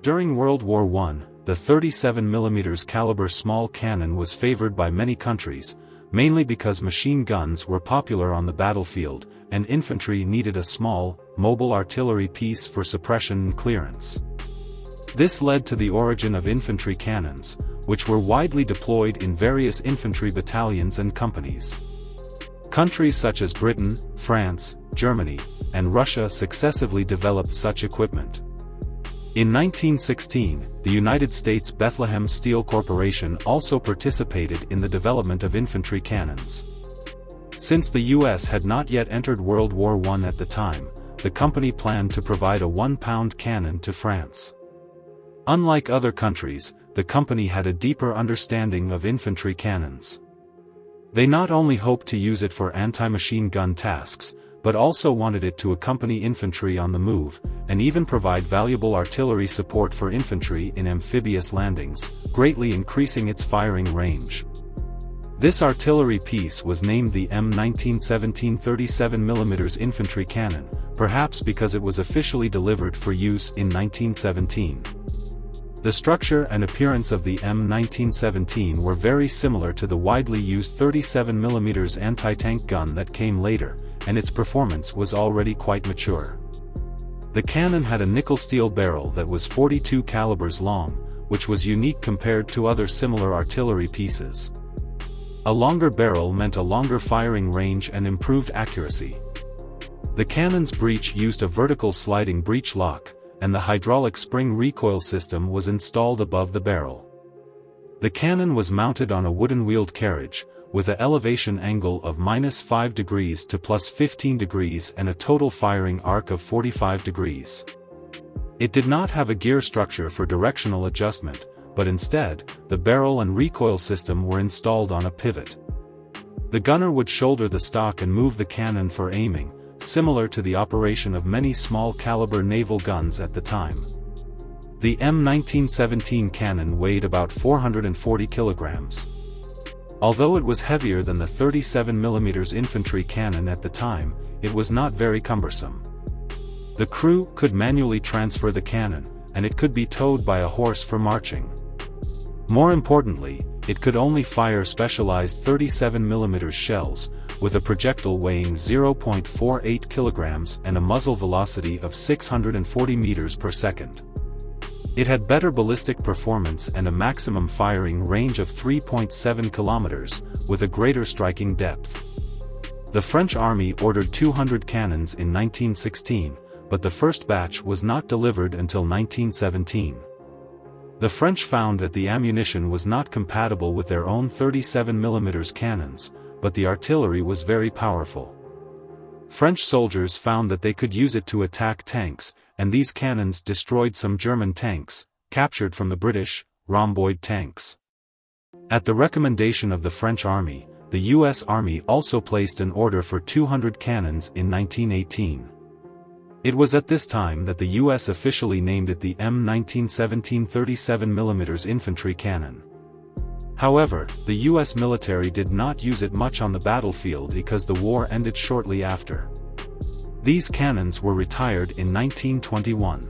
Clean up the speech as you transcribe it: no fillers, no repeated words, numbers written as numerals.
During World War I, the 37mm caliber small cannon was favored by many countries, mainly because machine guns were popular on the battlefield, and infantry needed a small, mobile artillery piece for suppression and clearance. This led to the origin of infantry cannons, which were widely deployed in various infantry battalions and companies. Countries such as Britain, France, Germany, and Russia successively developed such equipment. In 1916, the United States Bethlehem Steel Corporation also participated in the development of infantry cannons. Since the U.S. had not yet entered World War I at the time, the company planned to provide a 1-pound cannon to France. Unlike other countries, the company had a deeper understanding of infantry cannons. They not only hoped to use it for anti-machine gun tasks, but also wanted it to accompany infantry on the move, and even provide valuable artillery support for infantry in amphibious landings, greatly increasing its firing range. This artillery piece was named the M1917 37mm Infantry cannon, perhaps because it was officially delivered for use in 1917. The structure and appearance of the M1917 were very similar to the widely used 37mm anti-tank gun that came later, and its performance was already quite mature. The cannon had a nickel-steel barrel that was 42 calibers long, which was unique compared to other similar artillery pieces. A longer barrel meant a longer firing range and improved accuracy. The cannon's breech used a vertical sliding breech lock, and the hydraulic spring recoil system was installed above the barrel. The cannon was mounted on a wooden wheeled carriage, with an elevation angle of -5 degrees to +15 degrees and a total firing arc of 45 degrees. It did not have a gear structure for directional adjustment, but instead, the barrel and recoil system were installed on a pivot. The gunner would shoulder the stock and move the cannon for aiming, similar to the operation of many small-caliber naval guns at the time. The M1917 cannon weighed about 440 kilograms. Although it was heavier than the 37mm infantry cannon at the time, it was not very cumbersome. The crew could manually transfer the cannon, and it could be towed by a horse for marching. More importantly, it could only fire specialized 37mm shells, with a projectile weighing 0.48 kilograms and a muzzle velocity of 640 meters per second. It had better ballistic performance and a maximum firing range of 3.7 kilometers, with a greater striking depth. The French army ordered 200 cannons in 1916, but the first batch was not delivered until 1917. The French found that the ammunition was not compatible with their own 37mm cannons, but the artillery was very powerful. French soldiers found that they could use it to attack tanks, and these cannons destroyed some German tanks, captured from the British, rhomboid tanks. At the recommendation of the French army, the U.S. Army also placed an order for 200 cannons in 1918. It was at this time that the U.S. officially named it the M1917 37mm Infantry cannon. However, the U.S. military did not use it much on the battlefield because the war ended shortly after. These cannons were retired in 1921.